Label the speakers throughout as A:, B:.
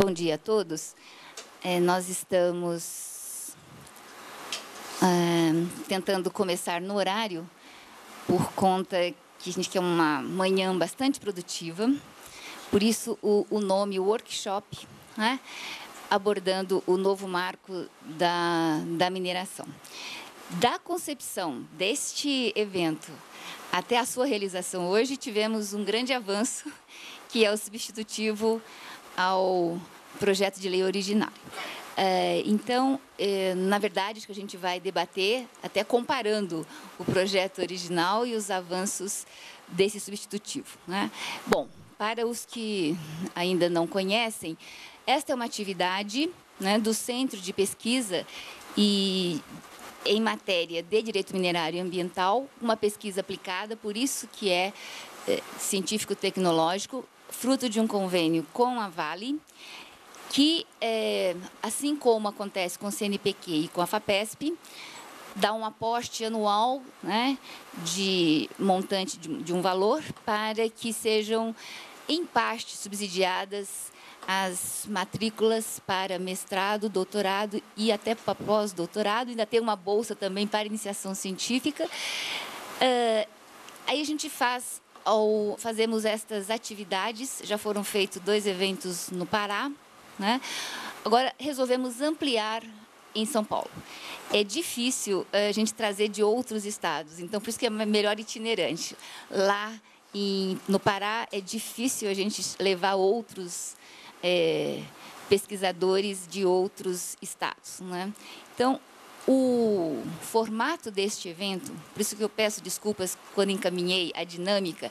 A: Bom dia a todos. Nós estamos tentando começar no horário, por conta que a gente quer uma manhã bastante produtiva. Por isso, o nome workshop, né, abordando o novo marco da mineração. Da concepção deste evento até a sua realização hoje, tivemos um grande avanço, que é o substitutivo ao projeto de lei originário. Então, na verdade, acho que a gente vai debater, até comparando o projeto original e os avanços desse substitutivo, né? Bom, para os que ainda não conhecem, esta é uma atividade, né, do Centro de Pesquisa e em matéria de direito minerário e ambiental, uma pesquisa aplicada, por isso que é científico-tecnológico, fruto de um convênio com a Vale, que, assim como acontece com o CNPq e com a FAPESP, dá um aporte anual, né, de montante de um valor para que sejam, em parte, subsidiadas as matrículas para mestrado, doutorado e até para pós-doutorado. Ainda tem uma bolsa também para iniciação científica. Aí a gente fazemos estas atividades, já foram feitos 2 eventos no Pará, né? Agora resolvemos ampliar em São Paulo. É difícil a gente trazer de outros estados, então por isso que é melhor itinerante. Lá no Pará é difícil a gente levar outros pesquisadores de outros estados, né? Então, o formato deste evento, por isso que eu peço desculpas quando encaminhei a dinâmica,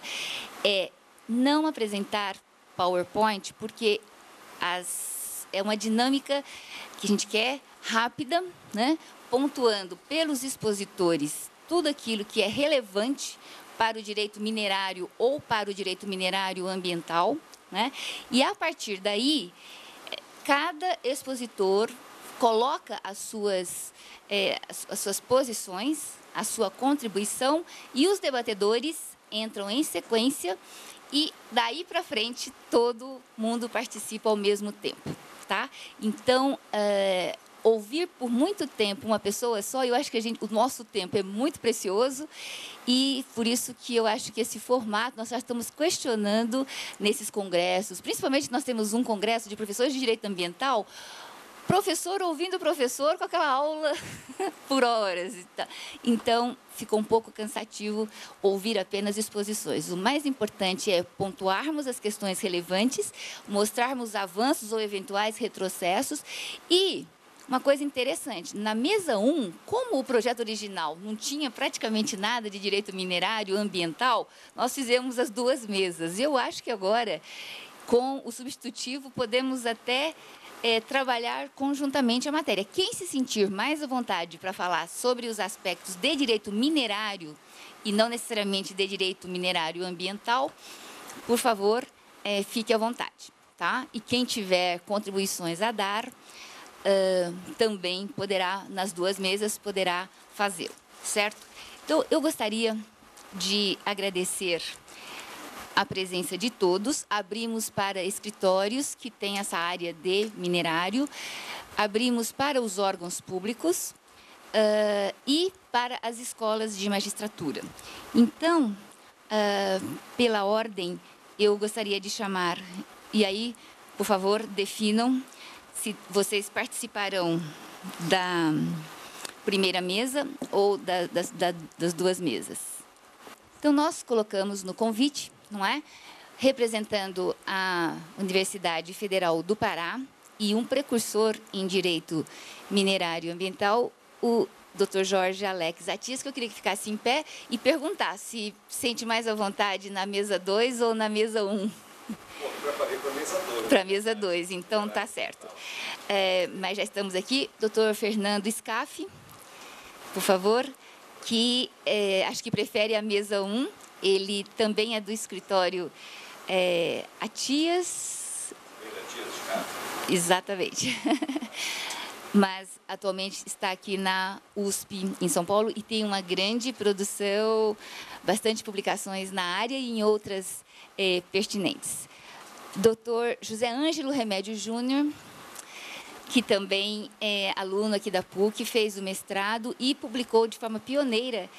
A: é não apresentar PowerPoint, porque é uma dinâmica que a gente quer rápida, né? Pontuando pelos expositores tudo aquilo que é relevante para o direito minerário ou para o direito minerário ambiental, né? E, a partir daí, cada expositor coloca as suas posições, a sua contribuição, e os debatedores entram em sequência e, daí para frente, todo mundo participa ao mesmo tempo, tá? Então, ouvir por muito tempo uma pessoa só, eu acho que o nosso tempo é muito precioso, e por isso que eu acho que esse formato, nós já estamos questionando nesses congressos, principalmente nós temos um congresso de professores de direito ambiental, professor ouvindo professor com aquela aula por horas. Então, ficou um pouco cansativo ouvir apenas exposições. O mais importante é pontuarmos as questões relevantes, mostrarmos avanços ou eventuais retrocessos. E uma coisa interessante, na mesa 1, como o projeto original não tinha praticamente nada de direito minerário ambiental, nós fizemos as 2 mesas. Eu acho que agora, com o substitutivo, podemos até trabalhar conjuntamente a matéria. Quem se sentir mais à vontade para falar sobre os aspectos de direito minerário e não necessariamente de direito minerário ambiental, por favor, fique à vontade, tá? E quem tiver contribuições a dar, também poderá, nas 2 mesas, poderá fazê-lo, certo? Então, eu gostaria de agradecer a presença de todos. Abrimos para escritórios que têm essa área de minerário, abrimos para os órgãos públicos e para as escolas de magistratura. Então, pela ordem, eu gostaria de chamar, e aí, por favor, definam se vocês participarão da primeira mesa ou das 2 mesas. Então, nós colocamos no convite, não é? Representando a Universidade Federal do Pará e um precursor em direito minerário e ambiental, o Dr. Jorge Alex Atias, que eu queria que ficasse em pé e perguntar se sente mais à vontade na mesa 2 ou na mesa 1.
B: Bom, eu preparei para a mesa 2.
A: Para a mesa 2, então tá certo. Mas já estamos aqui. Dr. Fernando Scaffi, por favor, que acho que prefere a mesa 1. Ele também é do escritório Atias.
B: Atias de Castro.
A: Exatamente. Mas atualmente está aqui na USP, em São Paulo, e tem uma grande produção, bastante publicações na área e em outras pertinentes. Dr. José Ângelo Remédio Júnior, que também é aluno aqui da PUC, fez o mestrado e publicou de forma pioneira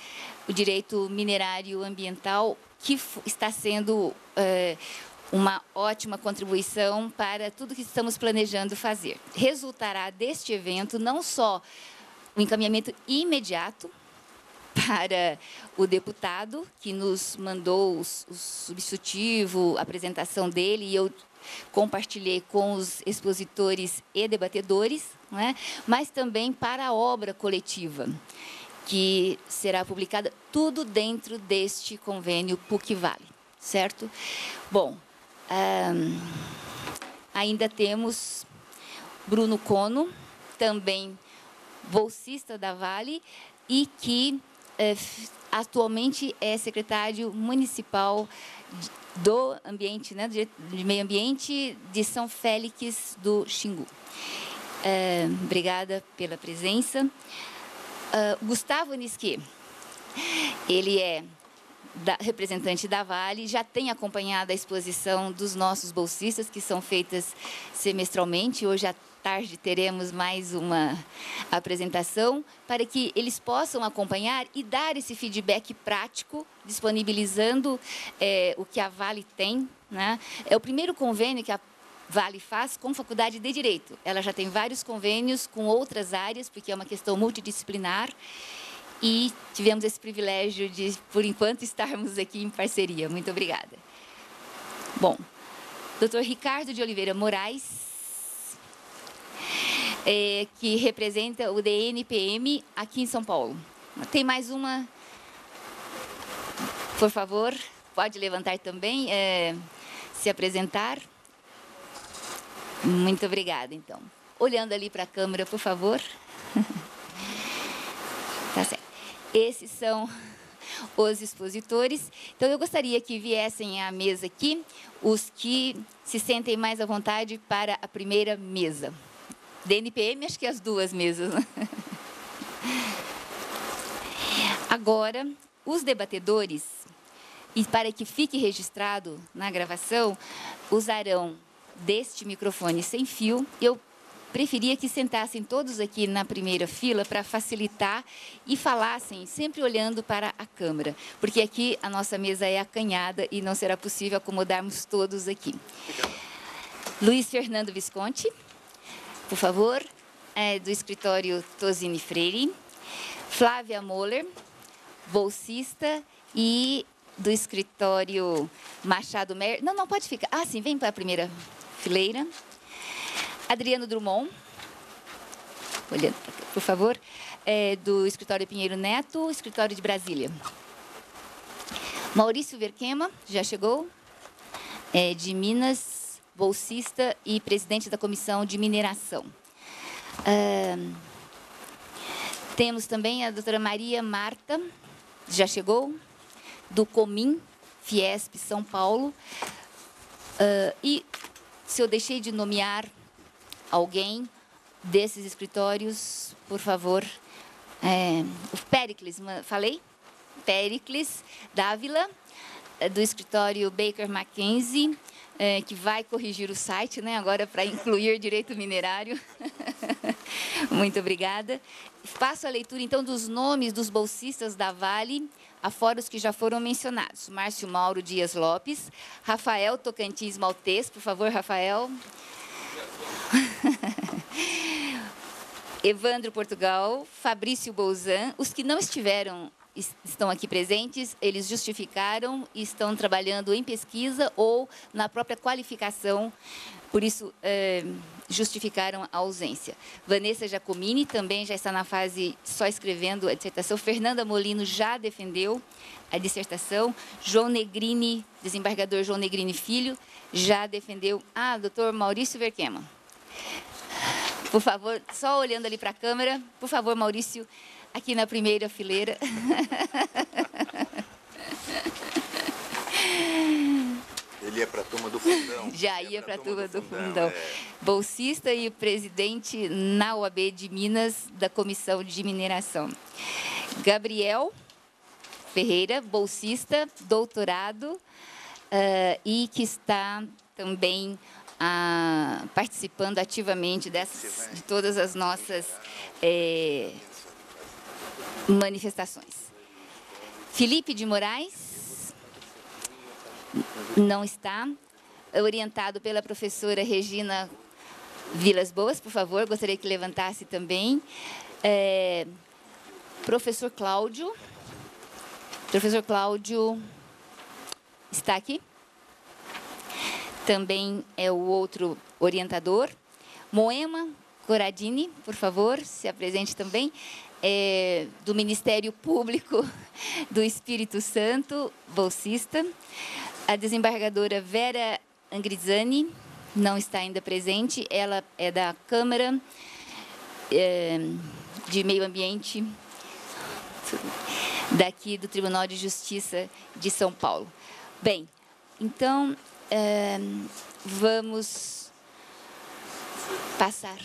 A: o direito minerário ambiental, que está sendo uma ótima contribuição para tudo que estamos planejando fazer. Resultará deste evento não só o encaminhamento imediato para o deputado, que nos mandou o substitutivo, a apresentação dele, e eu compartilhei com os expositores e debatedores, né? Mas também para a obra coletiva, que será publicada tudo dentro deste convênio PUC-Vale, certo? Bom, ainda temos Bruno Cono, também bolsista da Vale, e que atualmente é secretário municipal do ambiente, né, de meio ambiente de São Félix do Xingu. Obrigada pela presença. Gustavo Nisquet, ele é representante da Vale, já tem acompanhado a exposição dos nossos bolsistas, que são feitas semestralmente. Hoje à tarde teremos mais uma apresentação para que eles possam acompanhar e dar esse feedback prático, disponibilizando o que a Vale tem, né? É o primeiro convênio que a Vale faz com faculdade de Direito. Ela já tem vários convênios com outras áreas, porque é uma questão multidisciplinar, e tivemos esse privilégio de, por enquanto, estarmos aqui em parceria. Muito obrigada. Bom, Dr. Ricardo de Oliveira Moraes, que representa o DNPM aqui em São Paulo. Tem mais uma? Por favor, pode levantar também, se apresentar. Muito obrigada, então. Olhando ali para a câmera, por favor. Tá certo. Esses são os expositores. Então, eu gostaria que viessem à mesa aqui os que se sentem mais à vontade para a primeira mesa. DNPM, acho que as duas mesas. Agora, os debatedores, e para que fique registrado na gravação, usarão deste microfone sem fio. Eu preferia que sentassem todos aqui na primeira fila para facilitar e falassem sempre olhando para a câmera, porque aqui a nossa mesa é acanhada e não será possível acomodarmos todos aqui. Luiz Fernando Visconti, por favor, do escritório Tosini Freire. Flávia Moller, bolsista, e do escritório Machado Mer. Não, pode ficar. Ah, sim, vem para a primeira fileira. Adriano Drummond, olhando, por favor, do escritório Pinheiro Neto, escritório de Brasília. Maurício Verquema, já chegou, de Minas, bolsista e presidente da Comissão de Mineração. Temos também a doutora Maria Marta, já chegou, do Comim, Fiesp, São Paulo. E se eu deixei de nomear alguém desses escritórios, por favor, o Péricles, falei? Péricles Dávila, do escritório Baker McKenzie, que vai corrigir o site, né, agora para incluir direito minerário. Muito obrigada. Faço a leitura, então, dos nomes dos bolsistas da Vale, afora os que já foram mencionados. Márcio Mauro Dias Lopes, Rafael Tocantins Maltês, por favor, Rafael. Evandro Portugal, Fabrício Bolzan. Os que não estão aqui presentes, eles justificaram e estão trabalhando em pesquisa ou na própria qualificação, por isso justificaram a ausência. Vanessa Giacomini também já está na fase só escrevendo a dissertação. Fernanda Molino já defendeu a dissertação. João Negrini, desembargador João Negrini Filho, já defendeu. Doutor Maurício Verquema. Por favor, só olhando ali para a câmera, por favor, Maurício, aqui na primeira fileira.
C: Ele ia para a turma do fundão.
A: Já ia para a turma do fundão. Bolsista e presidente na UAB de Minas, da Comissão de Mineração. Gabriel Ferreira, bolsista, doutorado, e que está também participando ativamente de todas as nossas manifestações. Felipe de Moraes não está, orientado pela professora Regina Vilas Boas, por favor, gostaria que levantasse também. Professor Cláudio está aqui. Também é o outro orientador. Moema Coradini, por favor, se apresente também. Do Ministério Público do Espírito Santo, bolsista. A desembargadora Vera Angrizani não está ainda presente. Ela é da Câmara de Meio Ambiente daqui do Tribunal de Justiça de São Paulo. Bem, então, vamos passar.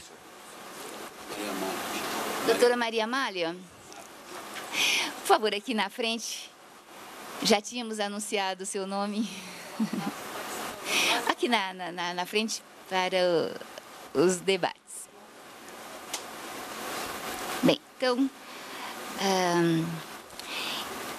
A: Doutora Maria Amália, por favor, aqui na frente. Já tínhamos anunciado o seu nome. Aqui na frente para os debates. Bem, então,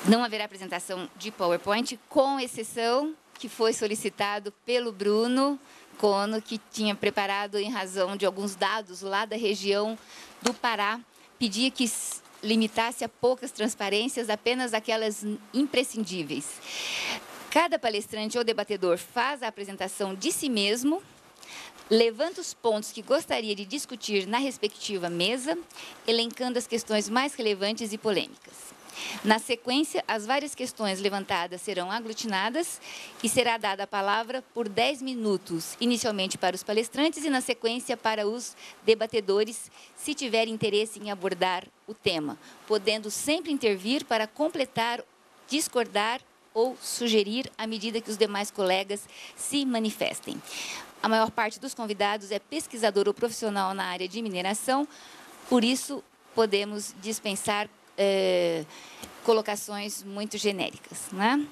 A: não haverá apresentação de PowerPoint, com exceção que foi solicitado pelo Bruno Cono, que tinha preparado em razão de alguns dados lá da região do Pará, pedia que limitasse a poucas transparências, apenas aquelas imprescindíveis. Cada palestrante ou debatedor faz a apresentação de si mesmo, levanta os pontos que gostaria de discutir na respectiva mesa, elencando as questões mais relevantes e polêmicas. Na sequência, as várias questões levantadas serão aglutinadas e será dada a palavra por 10 minutos, inicialmente para os palestrantes e, na sequência, para os debatedores, se tiverem interesse em abordar o tema, podendo sempre intervir para completar, discordar ou sugerir à medida que os demais colegas se manifestem. A maior parte dos convidados é pesquisador ou profissional na área de mineração, por isso podemos dispensar colocações muito genéricas, né?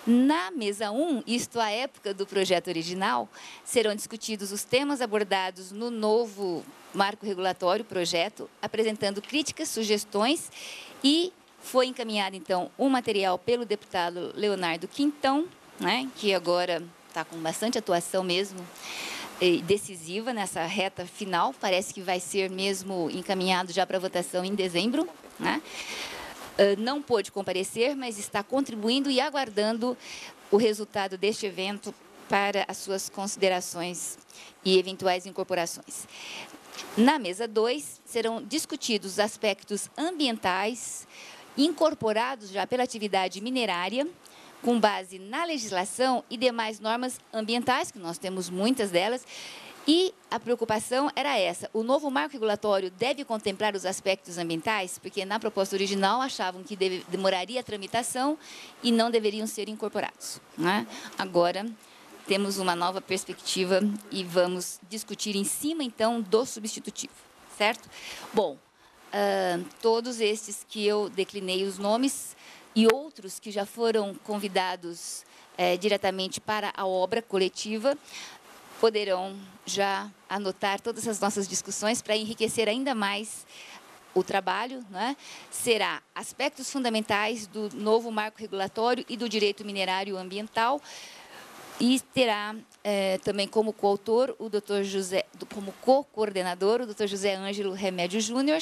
A: Na mesa 1, isto à época do projeto original, serão discutidos os temas abordados no novo marco regulatório, projeto, apresentando críticas, sugestões, e foi encaminhado, então, um material pelo deputado Leonardo Quintão, né, que agora está com bastante atuação mesmo, decisiva nessa reta final, parece que vai ser mesmo encaminhado já para votação em dezembro, né? Não pôde comparecer, mas está contribuindo e aguardando o resultado deste evento para as suas considerações e eventuais incorporações. Na mesa 2, serão discutidos os aspectos ambientais incorporados já pela atividade minerária, com base na legislação e demais normas ambientais, que nós temos muitas delas, e a preocupação era essa: o novo marco regulatório deve contemplar os aspectos ambientais, porque na proposta original achavam que demoraria a tramitação e não deveriam ser incorporados, né? Agora temos uma nova perspectiva e vamos discutir em cima, então, do substitutivo, certo? Bom, todos estes que eu declinei os nomes e outros que já foram convidados diretamente para a obra coletiva, poderão já anotar todas as nossas discussões para enriquecer ainda mais o trabalho, né? Será aspectos fundamentais do novo marco regulatório e do direito minerário ambiental, e terá também como coautor o Dr. José, como co-coordenador, o Dr. José Ângelo Remédio Júnior,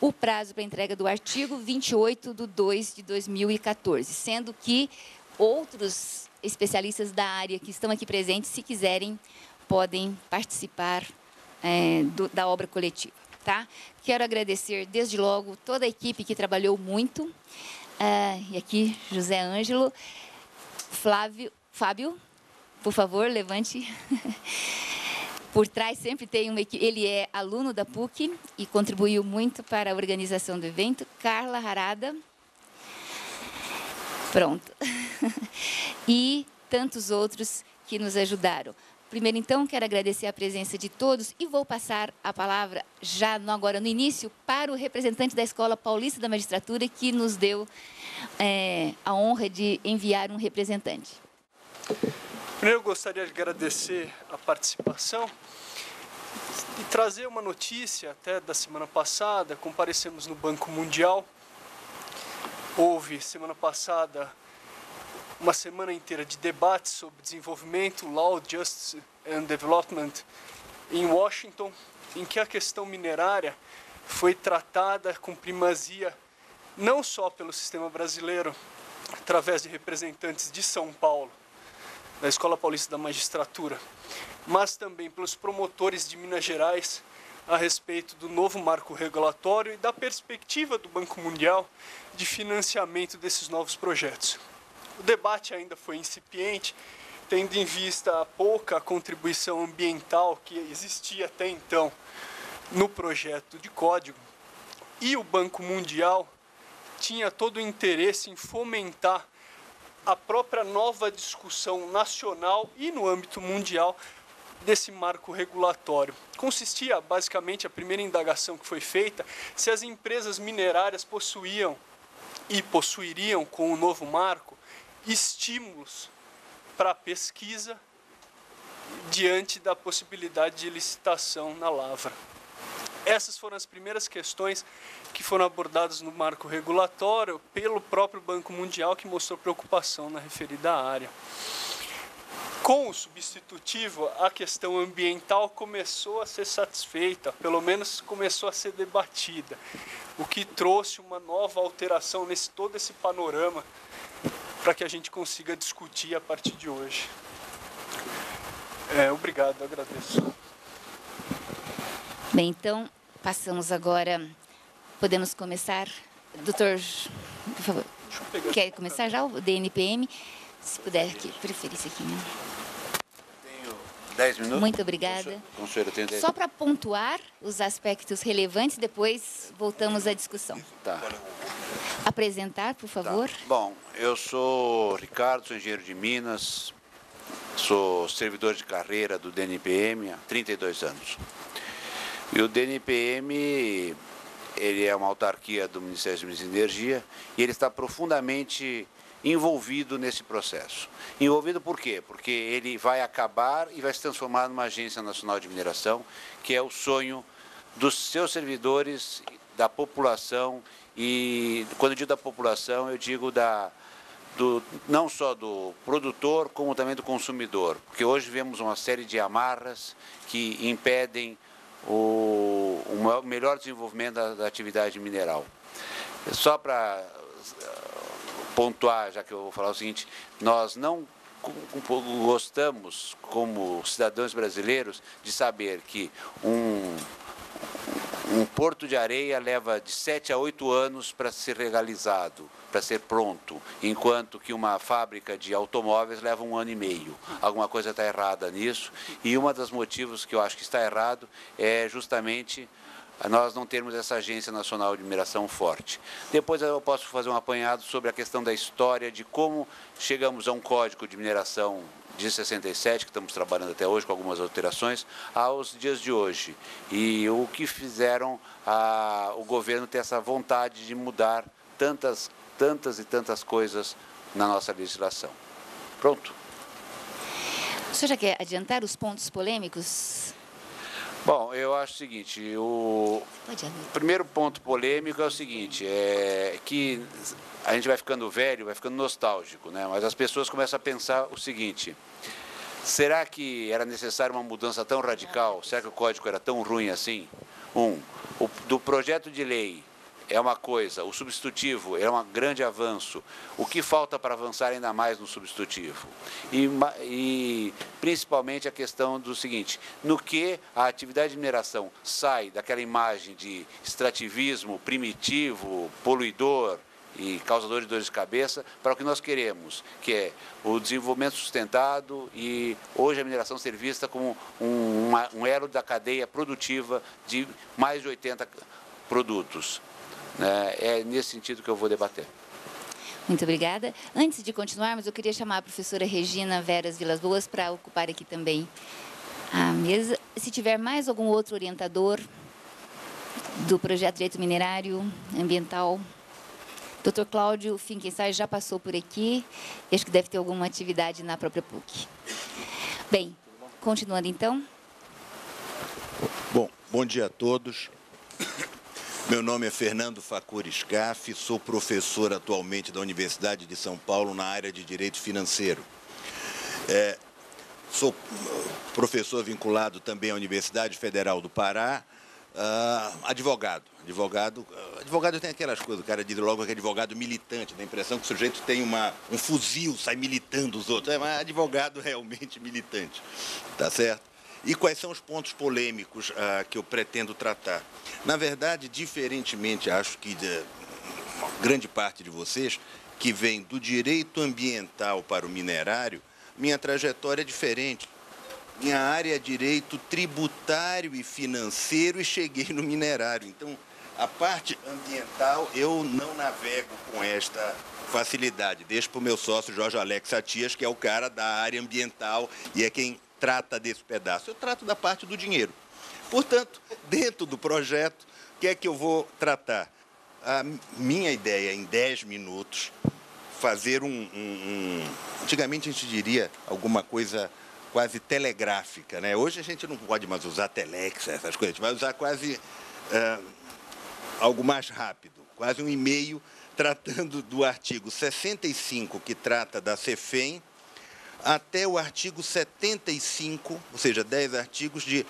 A: o prazo para entrega do artigo 28/2/2014, sendo que outros especialistas da área que estão aqui presentes, se quiserem, podem participar da obra coletiva, tá? Quero agradecer, desde logo, toda a equipe que trabalhou muito, e aqui, José Ângelo, Fábio, por favor, levante. Por trás sempre tem uma equipe, ele é aluno da PUC e contribuiu muito para a organização do evento. Carla Harada. Pronto. E tantos outros que nos ajudaram. Primeiro, então, quero agradecer a presença de todos e vou passar a palavra, já agora no início, para o representante da Escola Paulista da Magistratura, que nos deu a honra de enviar um representante.
D: Primeiro, eu gostaria de agradecer a participação e trazer uma notícia até da semana passada. Comparecemos no Banco Mundial. Houve, semana passada, uma semana inteira de debates sobre desenvolvimento, Law, Justice and Development em Washington, em que a questão minerária foi tratada com primazia não só pelo sistema brasileiro, através de representantes de São Paulo, da Escola Paulista da Magistratura, mas também pelos promotores de Minas Gerais a respeito do novo marco regulatório e da perspectiva do Banco Mundial de financiamento desses novos projetos. O debate ainda foi incipiente, tendo em vista a pouca contribuição ambiental que existia até então no projeto de código, e o Banco Mundial tinha todo o interesse em fomentar a própria nova discussão nacional e no âmbito mundial desse marco regulatório. Consistia, basicamente, a primeira indagação que foi feita, se as empresas minerárias possuíam e possuiriam, com o novo marco, estímulos para a pesquisa diante da possibilidade de licitação na lavra. Essas foram as primeiras questões que foram abordadas no marco regulatório pelo próprio Banco Mundial, que mostrou preocupação na referida área. Com o substitutivo, a questão ambiental começou a ser satisfeita, pelo menos começou a ser debatida, o que trouxe uma nova alteração nesse todo esse panorama para que a gente consiga discutir a partir de hoje. Obrigado, agradeço.
A: Bem, então, passamos agora. Podemos começar? Doutor, por favor, quer começar já o DNPM? Se puder, aqui, preferisse aqui mesmo.
E: Tenho 10 minutos.
A: Muito obrigada.
E: Conselheiro, tenho 10
A: Só para pontuar os aspectos relevantes, depois voltamos à discussão.
E: Tá.
A: Apresentar, por favor.
E: Tá. Bom, eu sou Ricardo, sou engenheiro de Minas, sou servidor de carreira do DNPM há 32 anos. E o DNPM, ele é uma autarquia do Ministério de Minas e Energia e ele está profundamente envolvido nesse processo. Envolvido por quê? Porque ele vai acabar e vai se transformar numa agência nacional de mineração, que é o sonho dos seus servidores, da população, e quando eu digo da população, eu digo não só do produtor, como também do consumidor, porque hoje vemos uma série de amarras que impedem o melhor desenvolvimento da atividade mineral. Só para pontuar, já que eu vou falar o seguinte, nós não gostamos, como cidadãos brasileiros, de saber que um porto de areia leva de 7 a 8 anos para ser legalizado, para ser pronto, enquanto que uma fábrica de automóveis leva 1 ano e meio. Alguma coisa está errada nisso, e um dos motivos que eu acho que está errado é justamente nós não termos essa Agência Nacional de Mineração forte. Depois eu posso fazer um apanhado sobre a questão da história de como chegamos a um código de mineração de 67, que estamos trabalhando até hoje com algumas alterações, aos dias de hoje. E o que fizeram o governo ter essa vontade de mudar tantas e tantas coisas na nossa legislação. Pronto.
A: O senhor já quer adiantar os pontos polêmicos?
E: Bom, eu acho o seguinte, o primeiro ponto polêmico é o seguinte, é que a gente vai ficando velho, vai ficando nostálgico, né? Mas as pessoas começam a pensar o seguinte: será que era necessária uma mudança tão radical? Será que o código era tão ruim assim? Do projeto de lei é uma coisa, o substitutivo é um grande avanço. O que falta para avançar ainda mais no substitutivo? E principalmente a questão do seguinte: no que a atividade de mineração sai daquela imagem de extrativismo primitivo, poluidor e causador de dores de cabeça, para o que nós queremos, que é o desenvolvimento sustentado e hoje a mineração ser vista como um elo da cadeia produtiva de mais de 80 produtos. É nesse sentido que eu vou debater.
A: Muito obrigada. Antes de continuarmos, eu queria chamar a professora Regina Veras Vilas Boas para ocupar aqui também a mesa. Se tiver mais algum outro orientador do projeto de Direito Minerário, Ambiental, Dr. Cláudio Finkenstein já passou por aqui, acho que deve ter alguma atividade na própria PUC. Bem, continuando então.
C: Bom dia a todos. Meu nome é Fernando Facuri Scaff, sou professor atualmente da Universidade de São Paulo na área de Direito Financeiro. Sou professor vinculado também à Universidade Federal do Pará, advogado. Advogado tem aquelas coisas, o cara diz logo que é advogado militante, dá a impressão que o sujeito tem um fuzil, sai militando os outros. Mas advogado realmente militante, tá certo? E quais são os pontos polêmicos que eu pretendo tratar? Na verdade, diferentemente, acho que de grande parte de vocês, que vem do direito ambiental para o minerário, minha trajetória é diferente. Minha área é direito tributário e financeiro e cheguei no minerário. Então, a parte ambiental eu não navego com esta facilidade. Deixo para o meu sócio Jorge Alex Atias, que é o cara da área ambiental e é quem trata desse pedaço. Eu trato da parte do dinheiro. Portanto, dentro do projeto, o que é que eu vou tratar? A minha ideia é, em 10 minutos, fazer antigamente a gente diria alguma coisa quase telegráfica, né? Hoje a gente não pode mais usar telex, essas coisas, a gente vai usar quase algo mais rápido, quase um e-mail tratando do artigo 65, que trata da CEFEM, até o artigo 75, ou seja, 10 artigos de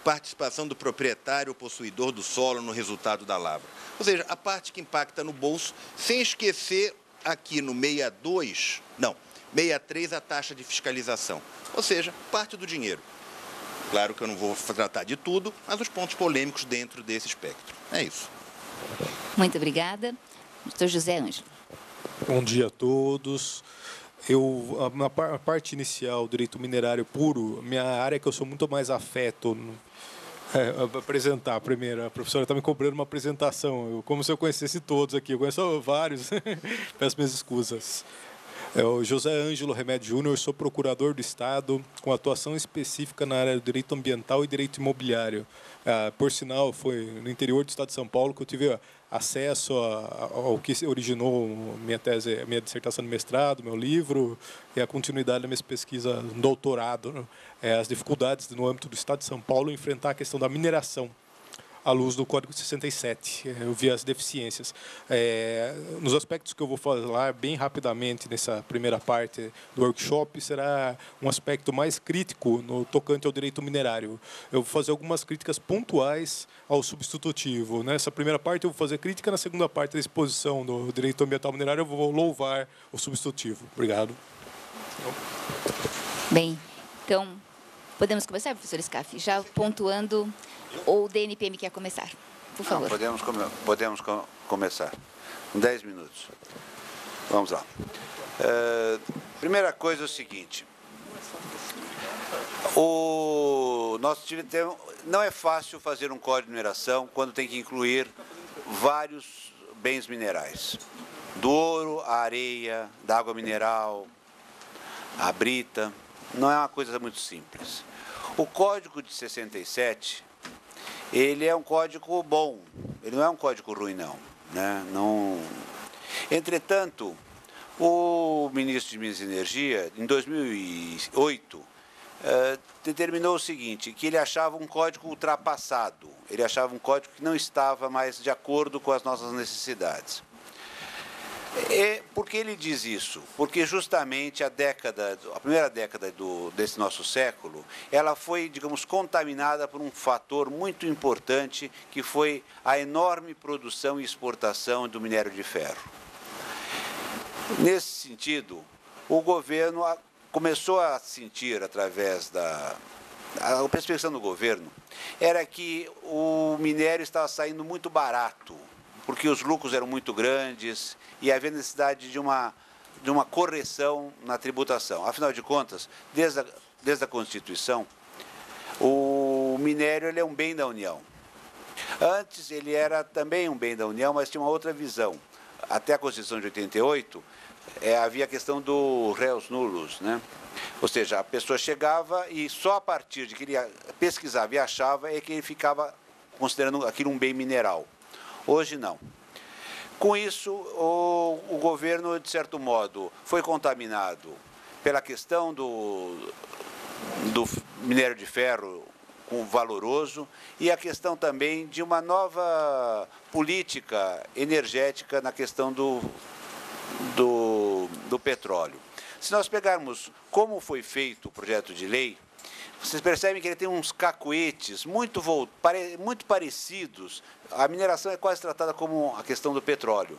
C: participação do proprietário ou possuidor do solo no resultado da lavra. Ou seja, a parte que impacta no bolso, sem esquecer aqui no 63 a taxa de fiscalização. Ou seja, parte do dinheiro. Claro que eu não vou tratar de tudo, mas os pontos polêmicos dentro desse espectro. É isso.
A: Muito obrigada. Doutor José Ângelo.
F: Bom dia a todos. Na parte inicial, direito minerário puro, minha área que eu sou muito mais afeto apresentar primeiro. A professora está me cobrando uma apresentação, como se eu conhecesse todos aqui. Eu conheço vários, peço minhas excusas. O José Ângelo Remédio Júnior, sou procurador do Estado, com atuação específica na área do direito ambiental e direito imobiliário. Por sinal, foi no interior do Estado de São Paulo que eu tive acesso ao que originou minha tese, minha dissertação de mestrado, meu livro, e a continuidade da minha pesquisa no doutorado, né? As dificuldades no âmbito do Estado de São Paulo em enfrentar a questão da mineração à luz do Código 67. Eu vi as deficiências. Nos aspectos que eu vou falar bem rapidamente nessa primeira parte do workshop, será um aspecto mais crítico no tocante ao direito minerário. Eu vou fazer algumas críticas pontuais ao substitutivo. Nessa primeira parte eu vou fazer crítica, na segunda parte da exposição do direito ambiental minerário eu vou louvar o substitutivo. Obrigado.
A: Bem, então, podemos começar, professor Scaff? Já pontuando, ou o DNPM quer começar? Por favor.
E: Não, podemos começar. 10 minutos. Vamos lá. Primeira coisa é o seguinte. Não é fácil fazer um código de mineração quando tem que incluir vários bens minerais. Do ouro, a areia, da água mineral, a brita. Não é uma coisa muito simples. O Código de 67, ele é um código bom, ele não é um código ruim, não, né? Entretanto, o ministro de Minas e Energia, em 2008, determinou o seguinte, que ele achava um código ultrapassado, ele achava um código que não estava mais de acordo com as nossas necessidades. Por que ele diz isso? Porque justamente a primeira década desse nosso século, ela foi, digamos, contaminada por um fator muito importante, que foi a enorme produção e exportação do minério de ferro. Nesse sentido, o governo começou a sentir, através a perspectiva do governo, era que o minério estava saindo muito barato, porque os lucros eram muito grandes e havia necessidade de uma correção na tributação. Afinal de contas, desde a Constituição, o minério ele é um bem da União. Antes ele era também um bem da União, mas tinha uma outra visão. Até a Constituição de 88, havia a questão do reus nullus, né? Ou seja, a pessoa chegava e só a partir de que ele pesquisava e achava é que ele ficava considerando aquilo um bem mineral. Hoje não. Com isso, o governo, de certo modo, foi contaminado pela questão do minério de ferro valoroso e a questão também de uma nova política energética na questão do petróleo. Se nós pegarmos como foi feito o projeto de lei, vocês percebem que ele tem uns cacoetes muito parecidos. A mineração é quase tratada como a questão do petróleo.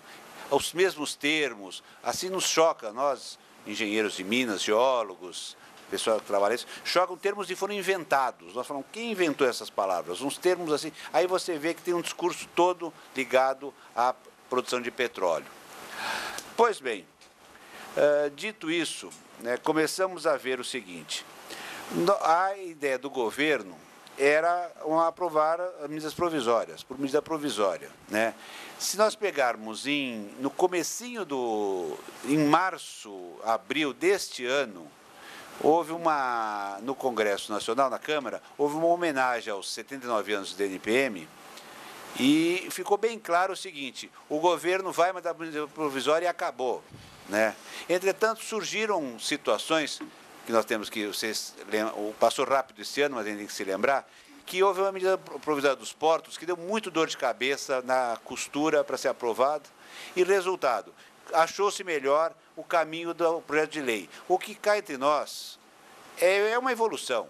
E: Os mesmos termos, assim nos choca, nós, engenheiros de minas, geólogos, pessoal que trabalha isso, chocam termos que foram inventados. Nós falamos, quem inventou essas palavras? Uns termos assim. Aí você vê que tem um discurso todo ligado à produção de petróleo. Pois bem, dito isso, né, começamos a ver o seguinte. A ideia do governo era aprovar medidas provisórias, por medida provisória, né? Se nós pegarmos no comecinho em março, abril deste ano, houve no Congresso Nacional, na Câmara, houve uma homenagem aos 79 anos do DNPM e ficou bem claro o seguinte, o governo vai mandar medida provisória e acabou, né? Entretanto, surgiram situações que nós temos que, vocês passou rápido esse ano, mas a gente tem que se lembrar, que houve uma medida provisória dos portos que deu muito dor de cabeça na costura para ser aprovado e, resultado, achou-se melhor o caminho do projeto de lei. O que cá entre nós é uma evolução,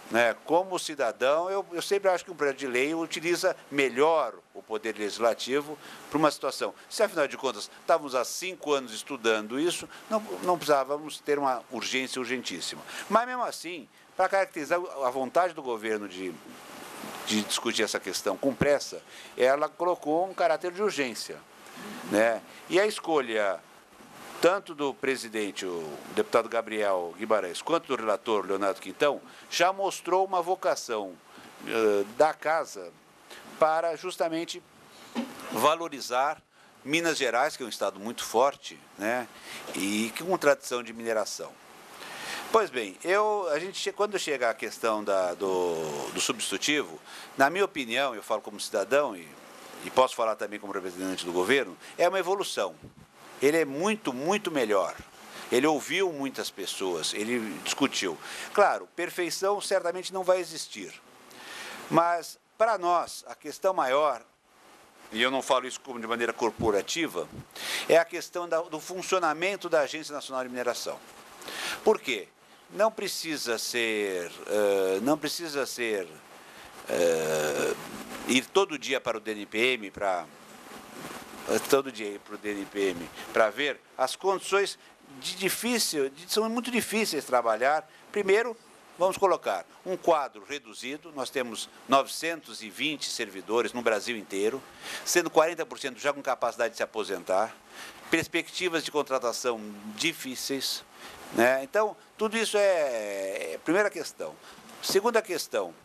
E: né? Como cidadão, eu sempre acho que um projeto de lei utiliza melhor o poder legislativo para uma situação. Se, afinal de contas, estávamos há 5 anos estudando isso, não precisávamos ter uma urgência urgentíssima. Mas, mesmo assim, para caracterizar a vontade do governo de discutir essa questão com pressa, ela colocou um caráter de urgência, né? E a escolha tanto do presidente, o deputado Gabriel Guimarães, quanto do relator Leonardo Quintão, já mostrou uma vocação da casa para justamente valorizar Minas Gerais, que é um estado muito forte, né, e com tradição de mineração. Pois bem, quando chega a questão do substitutivo, na minha opinião, eu falo como cidadão e posso falar também como representante do governo, é uma evolução. Ele é muito, muito melhor. Ele ouviu muitas pessoas, ele discutiu. Claro, perfeição certamente não vai existir. Mas, para nós, a questão maior, e eu não falo isso como de maneira corporativa, é a questão do funcionamento da Agência Nacional de Mineração. Por quê? Não precisa ir todo dia para o DNPM, para ver as condições são muito difíceis de trabalhar. Primeiro, vamos colocar um quadro reduzido, nós temos 920 servidores no Brasil inteiro, sendo 40% já com capacidade de se aposentar, perspectivas de contratação difíceis, né? Então, tudo isso é a primeira questão. Segunda questão,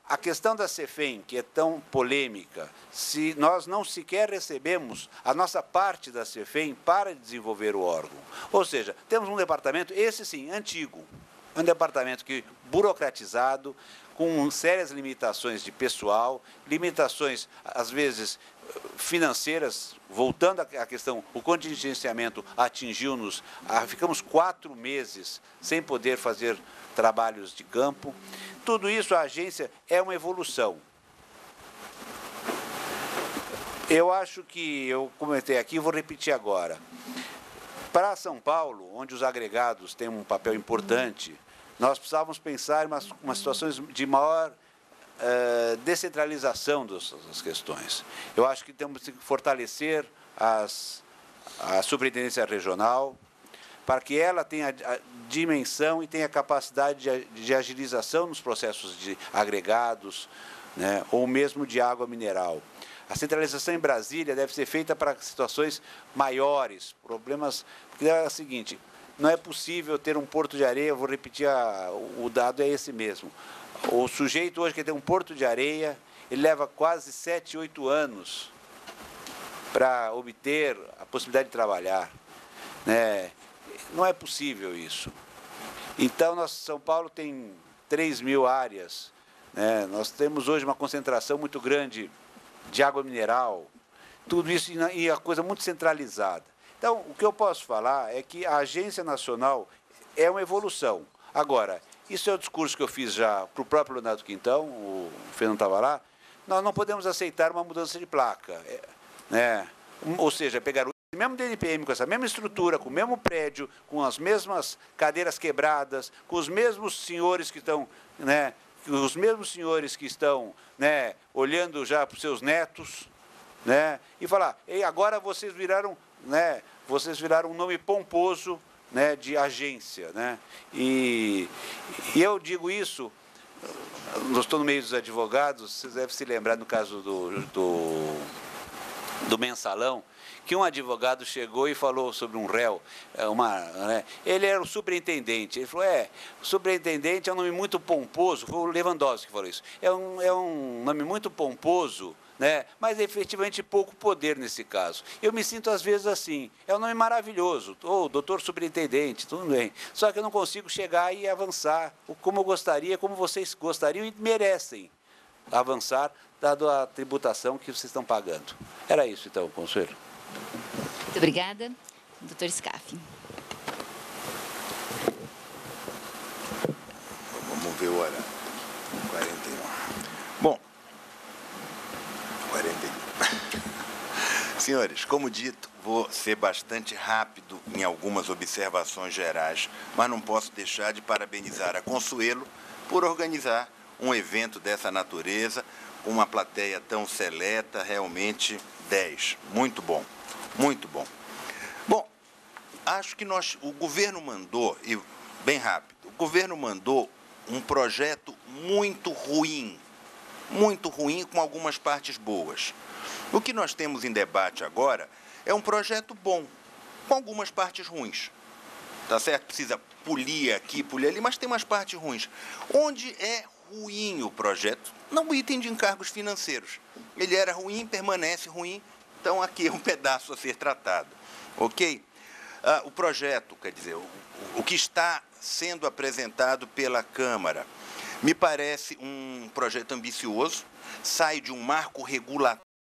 E: a questão da CEFEM, que é tão polêmica, se nós não sequer recebemos a nossa parte da CEFEM para desenvolver o órgão. Ou seja, temos um departamento, esse sim, antigo, um departamento burocratizado, com sérias limitações de pessoal, limitações, às vezes, financeiras, voltando à questão, o contingenciamento atingiu-nos, ficamos 4 meses sem poder fazer trabalhos de campo. Tudo isso, a agência é uma evolução. Eu acho que, eu comentei aqui, vou repetir agora. Para São Paulo, onde os agregados têm um papel importante, nós precisávamos pensar em umas situações de maior descentralização das questões. Eu acho que temos que fortalecer a superintendência regional, para que ela tenha a dimensão e tenha capacidade de agilização nos processos de agregados, né, ou mesmo de água mineral. A centralização em Brasília deve ser feita para situações maiores, problemas, porque é o seguinte, não é possível ter um porto de areia, eu vou repetir, o dado é esse mesmo. O sujeito hoje que tem um porto de areia, ele leva quase 7, 8 anos para obter a possibilidade de trabalhar, né? Não é possível isso. Então, São Paulo tem 3.000 áreas, né? Nós temos hoje uma concentração muito grande de água mineral, tudo isso e a coisa muito centralizada. Então, o que eu posso falar é que a Agência Nacional é uma evolução. Agora, isso é o discurso que eu fiz já para o próprio Leonardo Quintão, o Fernando estava lá, nós não podemos aceitar uma mudança de placa, né? Ou seja, pegar o mesmo DNPM, com essa mesma estrutura, com o mesmo prédio, com as mesmas cadeiras quebradas, com os mesmos senhores que estão, né, olhando já para os seus netos, né, e falar, e agora vocês viraram um nome pomposo, né, de agência, né? E eu digo isso, eu estou no meio dos advogados, vocês devem se lembrar no caso do mensalão, que um advogado chegou e falou sobre um réu, ele era o superintendente, ele falou, o superintendente é um nome muito pomposo, foi o Lewandowski que falou isso, é um nome muito pomposo, né, mas efetivamente pouco poder nesse caso. Eu me sinto às vezes assim, é um nome maravilhoso, doutor superintendente, tudo bem, só que eu não consigo chegar e avançar como eu gostaria, como vocês gostariam e merecem avançar, dado a tributação que vocês estão pagando. Era isso então, conselho.
A: Muito obrigada. Doutor Scaff.
C: Vamos ver o horário. 41. Bom, 41. Senhores, como dito, vou ser bastante rápido em algumas observações gerais, mas não posso deixar de parabenizar a Consuelo por organizar um evento dessa natureza, com uma plateia tão seleta, realmente 10. Muito bom, muito bom. Bom, acho que o governo mandou, e bem rápido, o governo mandou um projeto muito ruim com algumas partes boas. O que nós temos em debate agora é um projeto bom, com algumas partes ruins. Tá certo? Precisa polir aqui, polir ali, mas tem umas partes ruins. Onde é ruim o projeto? Não, item de encargos financeiros. Ele era ruim, permanece ruim, então aqui é um pedaço a ser tratado. Ok? O projeto, quer dizer, o que está sendo apresentado pela Câmara, me parece um projeto ambicioso, sai de um marco regulatório